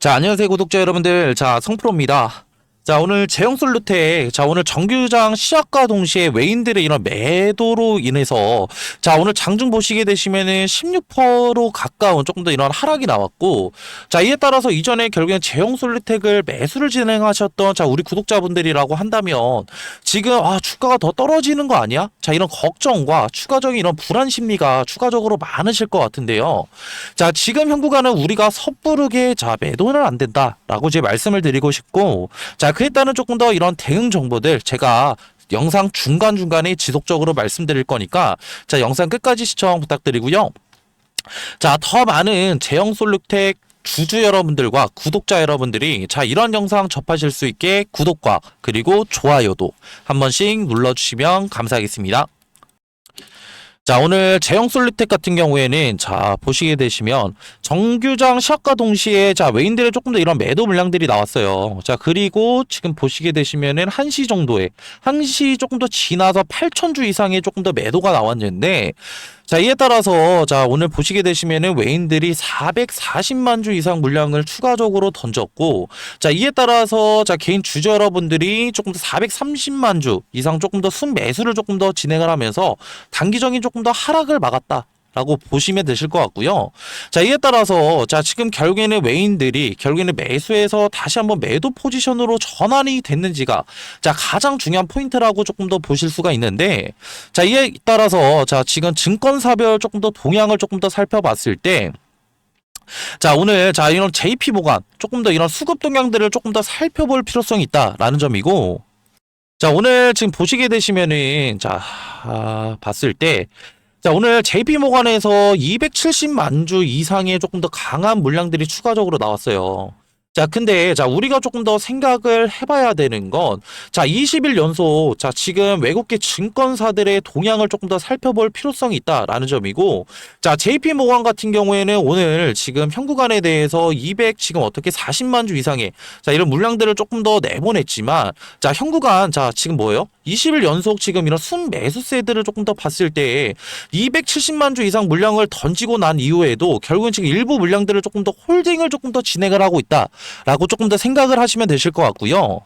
자, 안녕하세요, 구독자 여러분들. 자, 성프로입니다. 자, 오늘 제형솔루텍, 자, 오늘 정규장 시작과 동시에 외인들의 이런 매도로 인해서, 자, 오늘 장중 보시게 되시면은 16%로 가까운 조금 더 이런 하락이 나왔고, 자, 이에 따라서 이전에 결국엔 제형솔루텍을 매수를 진행하셨던, 자, 우리 구독자분들이라고 한다면, 지금, 주가가 더 떨어지는 거 아니야? 자, 이런 걱정과 추가적인 이런 불안 심리가 추가적으로 많으실 것 같은데요. 자, 지금 현 구간은 우리가 섣부르게, 자, 매도는 안 된다라고 이제 말씀을 드리고 싶고, 자, 그에 따른 조금 더 이런 대응 정보들 제가 영상 중간중간에 지속적으로 말씀드릴 거니까 자, 영상 끝까지 시청 부탁드리고요. 자, 더 많은 제형솔루텍 주주 여러분들과 구독자 여러분들이 자, 이런 영상 접하실 수 있게 구독과 그리고 좋아요도 한 번씩 눌러주시면 감사하겠습니다. 자, 오늘 제형솔루텍 같은 경우에는 자, 보시게 되시면 정규장 시작과 동시에 자, 외인들의 조금 더 이런 매도 물량들이 나왔어요. 자, 그리고 지금 보시게 되시면은 1시 정도에 1시 조금 더 지나서 8,000주 이상의 조금 더 매도가 나왔는데, 자, 이에 따라서 자, 오늘 보시게 되시면은 외인들이 440만 주 이상 물량을 추가적으로 던졌고, 자, 이에 따라서 자, 개인 주주 여러분들이 조금 더 430만 주 이상 조금 더 순매수를 조금 더 진행을 하면서 단기적인 조금 더 하락을 막았다 라고 보시면 되실 것 같고요. 자, 이에 따라서 자, 지금 결국에는 외인들이 결국에는 매수해서 다시 한번 매도 포지션으로 전환이 됐는지가 자, 가장 중요한 포인트라고 조금 더 보실 수가 있는데, 자, 이에 따라서 자, 지금 증권사별 조금 더 동향을 조금 더 살펴봤을 때, 자, 오늘 자, 이런 JP모간 조금 더 이런 수급 동향들을 조금 더 살펴볼 필요성이 있다라는 점이고, 자, 오늘 지금 보시게 되시면은 자, 봤을 때, 자, 오늘 JP모간에서 270만 주 이상의 조금 더 강한 물량들이 추가적으로 나왔어요. 자, 근데, 자, 우리가 조금 더 생각을 해봐야 되는 건, 자, 20일 연속, 자, 지금 외국계 증권사들의 동향을 조금 더 살펴볼 필요성이 있다라는 점이고, 자, JP모간 같은 경우에는 오늘 지금 현 구간에 대해서 지금 어떻게 40만 주 이상의, 자, 이런 물량들을 조금 더 내보냈지만, 자, 현 구간, 자, 지금 뭐예요? 20일 연속 지금 이런 순매수세들을 조금 더 봤을 때, 270만 주 이상 물량을 던지고 난 이후에도 결국은 지금 일부 물량들을 조금 더 홀딩을 조금 더 진행을 하고 있다 라고 조금 더 생각을 하시면 되실 것 같고요.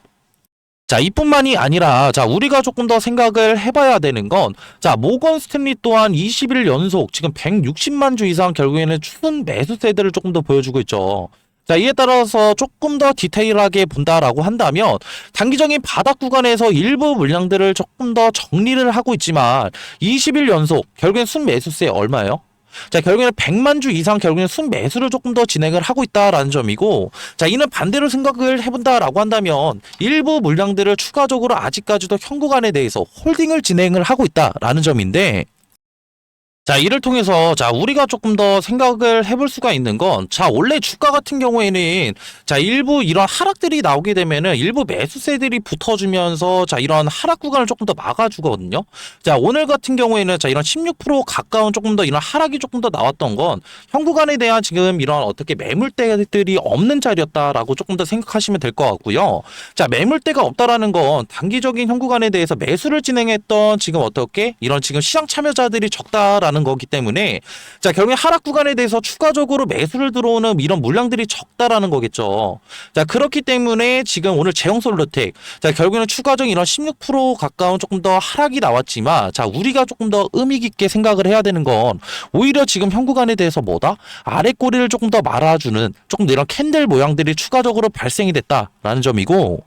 자, 이뿐만이 아니라 자, 우리가 조금 더 생각을 해봐야 되는 건, 자, 모건 스탠리 또한 20일 연속 지금 160만 주 이상 결국에는 추순 매수세들을 조금 더 보여주고 있죠. 자, 이에 따라서 조금 더 디테일하게 본다라고 한다면 단기적인 바닥 구간에서 일부 물량들을 조금 더 정리를 하고 있지만 20일 연속 결국엔 순매수세 얼마예요? 자, 결국에는 100만 주 이상 결국에는 순매수를 조금 더 진행을 하고 있다라는 점이고, 자, 이는 반대로 생각을 해본다라고 한다면 일부 물량들을 추가적으로 아직까지도 현 구간에 대해서 홀딩을 진행을 하고 있다라는 점인데, 자, 이를 통해서 자, 우리가 조금 더 생각을 해볼 수가 있는 건, 자, 원래 주가 같은 경우에는 자, 일부 이런 하락들이 나오게 되면은 일부 매수세들이 붙어주면서 자, 이런 하락 구간을 조금 더 막아주거든요. 자, 오늘 같은 경우에는 자, 이런 16% 가까운 조금 더 이런 하락이 조금 더 나왔던 건 현 구간에 대한 지금 이런 어떻게 매물대들이 없는 자리였다라고 조금 더 생각하시면 될 것 같고요. 자, 매물대가 없다라는 건 단기적인 현 구간에 대해서 매수를 진행했던 지금 어떻게 이런 지금 시장 참여자들이 적다라는 거기 때문에, 자, 결국에 하락 구간에 대해서 추가적으로 매수를 들어오는 이런 물량들이 적다라는 거겠죠. 자, 그렇기 때문에 지금 오늘 제형솔루텍, 자, 결국에는 추가적인 이런 16% 가까운 조금 더 하락이 나왔지만, 자, 우리가 조금 더 의미 깊게 생각을 해야 되는 건 오히려 지금 현 구간에 대해서 뭐다? 아래 꼬리를 조금 더 말아주는 조금 더 이런 캔들 모양들이 추가적으로 발생이 됐다라는 점이고,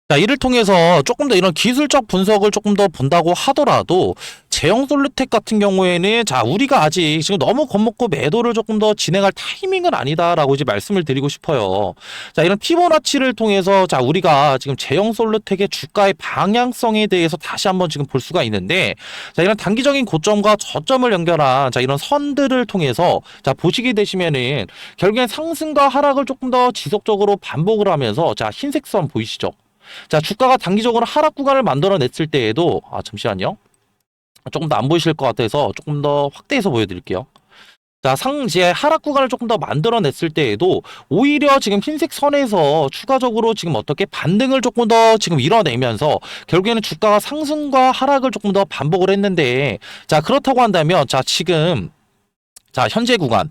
자, 이를 통해서 조금 더 이런 기술적 분석을 조금 더 본다고 하더라도 제형솔루텍 같은 경우에는 자, 우리가 아직 지금 너무 겁먹고 매도를 조금 더 진행할 타이밍은 아니다라고 이제 말씀을 드리고 싶어요. 자, 이런 피보나치를 통해서 자, 우리가 지금 제형솔루텍의 주가의 방향성에 대해서 다시 한번 지금 볼 수가 있는데, 자, 이런 단기적인 고점과 저점을 연결한 자, 이런 선들을 통해서 자, 보시게 되시면은 결국엔 상승과 하락을 조금 더 지속적으로 반복을 하면서 자, 흰색 선 보이시죠? 자, 주가가 단기적으로 하락 구간을 만들어냈을 때에도, 잠시만요. 조금 더 안 보이실 것 같아서 조금 더 확대해서 보여드릴게요. 자, 이제 하락 구간을 조금 더 만들어냈을 때에도 오히려 지금 흰색 선에서 추가적으로 지금 어떻게 반등을 조금 더 지금 이뤄내면서 결국에는 주가가 상승과 하락을 조금 더 반복을 했는데, 자, 그렇다고 한다면, 자, 지금, 자, 현재 구간,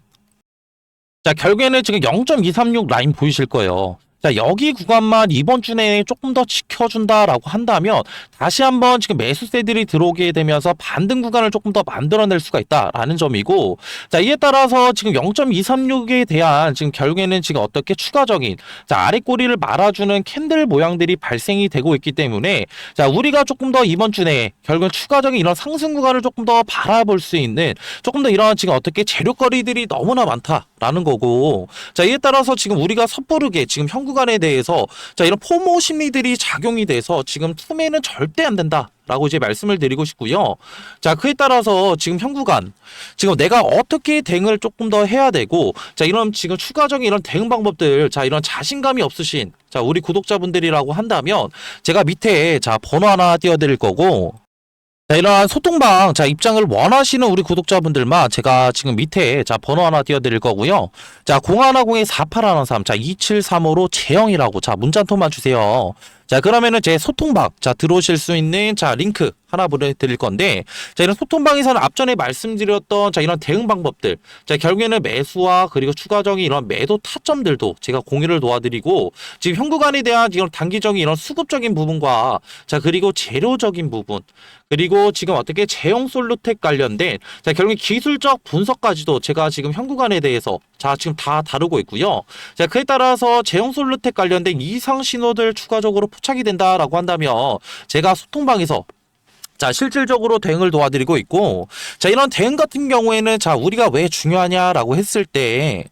자, 결국에는 지금 0.236 라인 보이실 거예요. 자, 여기 구간만 이번 주 내에 조금 더 지켜준다라고 한다면 다시 한번 지금 매수세들이 들어오게 되면서 반등 구간을 조금 더 만들어낼 수가 있다라는 점이고, 자, 이에 따라서 지금 0.236에 대한 지금 결국에는 지금 어떻게 추가적인 자, 아랫꼬리를 말아주는 캔들 모양들이 발생이 되고 있기 때문에 자, 우리가 조금 더 이번 주 내에 결국은 추가적인 이런 상승 구간을 조금 더 바라볼 수 있는 조금 더 이런 지금 어떻게 재료거리들이 너무나 많다라는 거고, 자, 이에 따라서 지금 우리가 섣부르게 지금 현 구간에 대해서 자, 이런 포모 심리들이 작용이 돼서 지금 투매는 절대 안 된다. 라고 이제 말씀을 드리고 싶고요. 자, 그에 따라서 지금 현 구간, 지금 내가 어떻게 대응을 조금 더 해야 되고, 자, 이런 지금 추가적인 이런 대응 방법들, 자, 이런 자신감이 없으신, 자, 우리 구독자분들이라고 한다면, 제가 밑에, 자, 번호 하나 띄워드릴 거고, 자, 이러한 소통방, 자, 입장을 원하시는 우리 구독자분들만 제가 지금 밑에, 자, 번호 하나 띄워드릴 거고요. 자, 0110-4813, 자, 2735로 재영이라고, 자, 문자 한 통만 주세요. 자, 그러면은 제 소통방, 자, 들어오실 수 있는, 자, 링크 하나 보내드릴 건데, 자, 이런 소통방에서는 앞전에 말씀드렸던, 자, 이런 대응 방법들, 자, 결국에는 매수와 그리고 추가적인 이런 매도 타점들도 제가 공유를 도와드리고, 지금 현 구간에 대한 이런 단기적인 이런 수급적인 부분과, 자, 그리고 재료적인 부분, 그리고 지금 어떻게 제형 솔루텍 관련된 자, 결국 기술적 분석까지도 제가 지금 현 구간에 대해서 자, 지금 다 다루고 있고요. 자, 그에 따라서 제형 솔루텍 관련된 이상 신호들 추가적으로 포착이 된다라고 한다면 제가 소통방에서 자, 실질적으로 대응을 도와드리고 있고, 자, 이런 대응 같은 경우에는 자, 우리가 왜 중요하냐라고 했을 때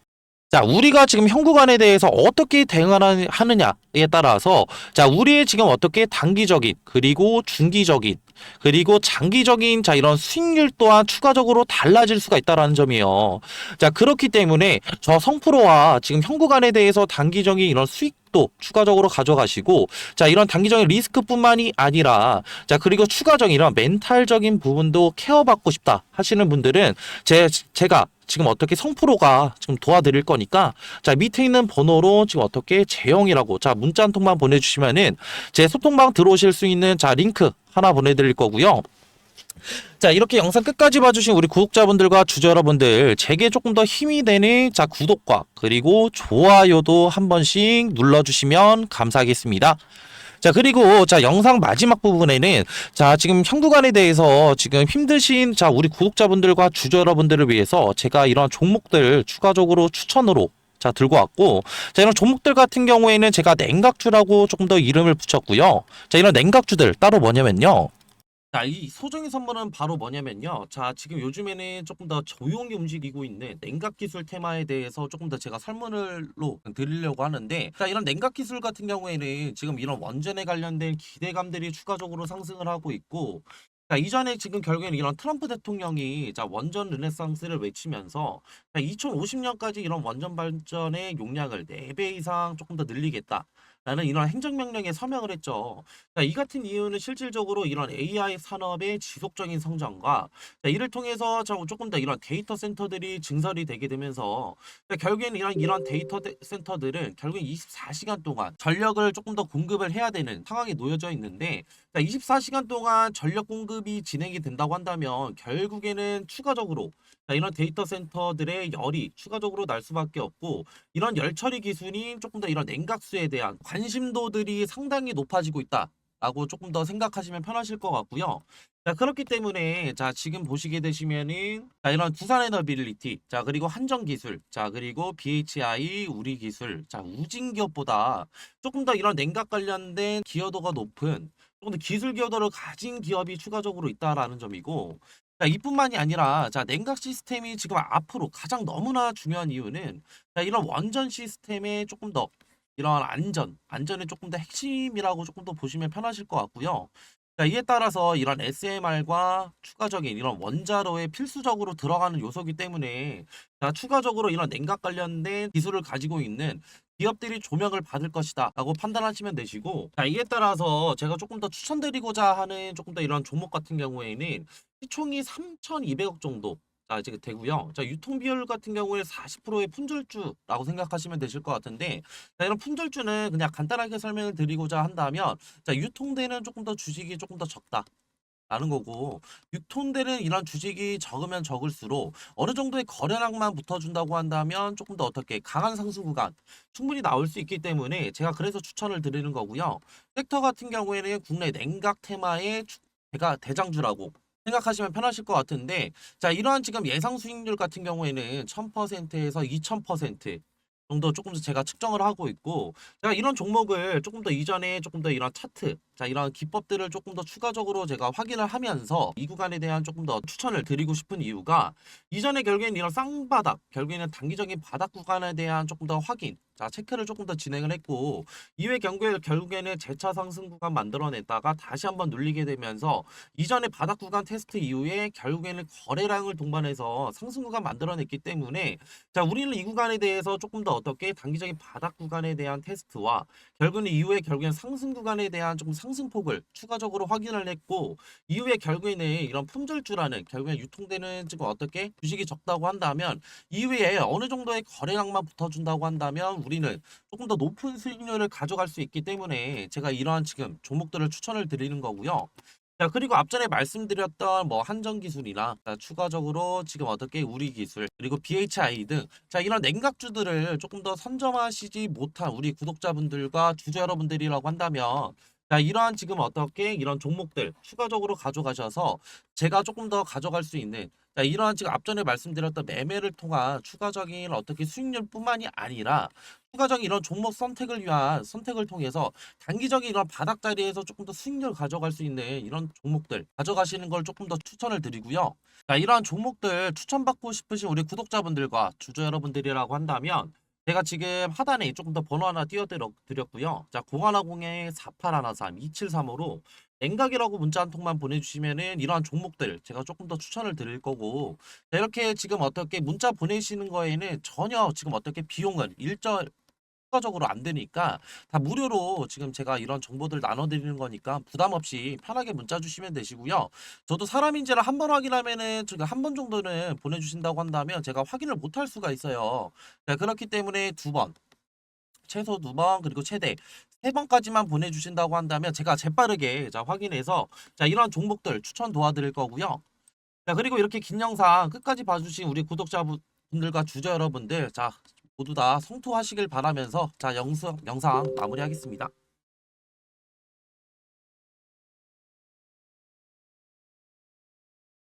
자, 우리가 지금 현 구간에 대해서 어떻게 대응하느냐에 따라서 자, 우리의 지금 어떻게 단기적인 그리고 중기적인 그리고 장기적인 자, 이런 수익률 또한 추가적으로 달라질 수가 있다라는 점이에요. 자, 그렇기 때문에 저 성프로와 지금 현 구간에 대해서 단기적인 이런 수익도 추가적으로 가져가시고 자, 이런 단기적인 리스크뿐만이 아니라 자, 그리고 추가적인 이런 멘탈적인 부분도 케어받고 싶다 하시는 분들은 제가 지금 어떻게 성프로가 지금 도와드릴 거니까 자, 밑에 있는 번호로 지금 어떻게 재영이라고 자, 문자 한 통만 보내주시면은 제 소통방 들어오실 수 있는 자, 링크 하나 보내드릴 거고요. 자, 이렇게 영상 끝까지 봐주신 우리 구독자분들과 주주 여러분들, 제게 조금 더 힘이 되는 자, 구독과 그리고 좋아요도 한 번씩 눌러주시면 감사하겠습니다. 자, 그리고 자, 영상 마지막 부분에는 자, 지금 현 구간에 대해서 지금 힘드신 자, 우리 구독자분들과 주주 여러분들을 위해서 제가 이런 종목들 추가적으로 추천으로 자, 들고 왔고, 자, 이런 종목들 같은 경우에는 제가 냉각주라고 조금 더 이름을 붙였고요. 자, 이런 냉각주들 따로 뭐냐면요. 자, 이 소정의 선물은 바로 뭐냐면요. 자, 지금 요즘에는 조금 더 조용히 움직이고 있는 냉각 기술 테마에 대해서 조금 더 제가 설문을로 드리려고 하는데, 자, 이런 냉각 기술 같은 경우에는 지금 이런 원전에 관련된 기대감들이 추가적으로 상승을 하고 있고, 자, 이전에 지금 결국에는 이런 트럼프 대통령이 자, 원전 르네상스를 외치면서 자, 2050년까지 이런 원전 발전의 용량을 4배 이상 조금 더 늘리겠다. 라는 이런 행정명령에 서명을 했죠. 자, 이 같은 이유는 실질적으로 이런 AI 산업의 지속적인 성장과 자, 이를 통해서 조금 더 이런 데이터 센터들이 증설이 되게 되면서 자, 결국에는 이런 데이터 센터들은 결국 24시간 동안 전력을 조금 더 공급을 해야 되는 상황에 놓여져 있는데 자, 24시간 동안 전력 공급이 진행이 된다고 한다면 결국에는 추가적으로 자, 이런 데이터 센터들의 열이 추가적으로 날 수밖에 없고 이런 열 처리 기술인 조금 더 이런 냉각수에 대한 관심도들이 상당히 높아지고 있다라고 조금 더 생각하시면 편하실 것 같고요. 자, 그렇기 때문에 자, 지금 보시게 되시면은 자, 이런 두산에너빌리티, 자, 그리고 한정기술, 자, 그리고 BHI 우리기술, 자, 우진기업보다 조금 더 이런 냉각 관련된 기여도가 높은 조금 더 기술 기여도를 가진 기업이 추가적으로 있다라는 점이고 자, 이뿐만이 아니라 자, 냉각 시스템이 지금 앞으로 가장 너무나 중요한 이유는 자, 이런 원전 시스템의 조금 더 이런 안전의 조금 더 핵심이라고 조금 더 보시면 편하실 것 같고요. 자, 이에 따라서 이런 SMR과 추가적인 이런 원자로에 필수적으로 들어가는 요소이기 때문에 자, 추가적으로 이런 냉각 관련된 기술을 가지고 있는 기업들이 조명을 받을 것이다 라고 판단하시면 되시고 자, 이에 따라서 제가 조금 더 추천드리고자 하는 조금 더 이런 종목 같은 경우에는 시총이 3,200억 정도 자, 이제 되고요. 자, 유통 비율 같은 경우에 40%의 품절주라고 생각하시면 되실 것 같은데 자, 이런 품절주는 그냥 간단하게 설명을 드리고자 한다면 자, 유통되는 조금 더 주식이 조금 더 적다. 라는 거고, 6톤 되는 이런 주식이 적으면 적을수록 어느 정도의 거래량만 붙어준다고 한다면 조금 더 어떻게 강한 상승 구간 충분히 나올 수 있기 때문에 제가 그래서 추천을 드리는 거고요. 섹터 같은 경우에는 국내 냉각 테마의 제가 대장주라고 생각하시면 편하실 것 같은데, 자, 이러한 지금 예상 수익률 같은 경우에는 1000%에서 2000% 정도 조금 더 제가 측정을 하고 있고, 제가 이런 종목을 조금 더 이전에 조금 더 이런 차트, 자, 이런 기법들을 조금 더 추가적으로 제가 확인을 하면서 이 구간에 대한 조금 더 추천을 드리고 싶은 이유가, 이전에 결국에는 이런 쌍바닥, 결국에는 단기적인 바닥 구간에 대한 조금 더 확인, 자, 체크를 조금 더 진행을 했고, 이후에 결국에는 재차 상승 구간 만들어냈다가 다시 한번 눌리게 되면서 이전에 바닥 구간 테스트 이후에 결국에는 거래량을 동반해서 상승 구간 만들어냈기 때문에, 자, 우리는 이 구간에 대해서 조금 더 어떻게 단기적인 바닥 구간에 대한 테스트와 결국에는 상승 구간에 대한 조금 상승폭을 추가적으로 확인을 했고, 이후에 결국에는 이런 품절주라는 결국에 유통되는 지금 어떻게 주식이 적다고 한다면, 이후에 어느 정도의 거래량만 붙어준다고 한다면 우리는 조금 더 높은 수익률을 가져갈 수 있기 때문에 제가 이러한 지금 종목들을 추천을 드리는 거고요. 자, 그리고 앞전에 말씀드렸던 뭐 한전기술이나, 자, 추가적으로 지금 어떻게 우리기술 그리고 BHI 등, 자, 이런 냉각주들을 조금 더 선점하시지 못한 우리 구독자분들과 주주 여러분들이라고 한다면, 자, 이러한 지금 어떻게 이런 종목들 추가적으로 가져가셔서 제가 조금 더 가져갈 수 있는, 자, 이러한 지금 앞전에 말씀드렸던 매매를 통한 추가적인 어떻게 수익률뿐만이 아니라 추가적인 이런 종목 선택을 위한 선택을 통해서 단기적인 이런 바닥 자리에서 조금 더 수익률 가져갈 수 있는 이런 종목들 가져가시는 걸 조금 더 추천을 드리고요. 자, 이러한 종목들 추천받고 싶으신 우리 구독자분들과 주주 여러분들이라고 한다면, 제가 지금 하단에 조금 더 번호 하나 띄워드렸고요. 자, 0110-4813-2735로 냉각이라고 문자 한 통만 보내주시면은 이러한 종목들 제가 조금 더 추천을 드릴 거고, 자, 이렇게 지금 어떻게 문자 보내시는 거에는 전혀 지금 어떻게 비용은 추가적으로 안 되니까 다 무료로 지금 제가 이런 정보들 나눠드리는 거니까 부담 없이 편하게 문자 주시면 되시고요. 저도 사람인지를 한 번 확인하면은 지금 한 번 정도는 보내주신다고 한다면 제가 확인을 못 할 수가 있어요. 자, 그렇기 때문에 두 번, 최소 두 번, 그리고 최대 세 번까지만 보내주신다고 한다면 제가 재빠르게 자 확인해서 자 이런 종목들 추천 도와드릴 거고요. 자, 그리고 이렇게 긴 영상 끝까지 봐주신 우리 구독자분들과 주주 여러분들, 자, 모두 다 성투하시길 바라면서 자 영상 마무리하겠습니다.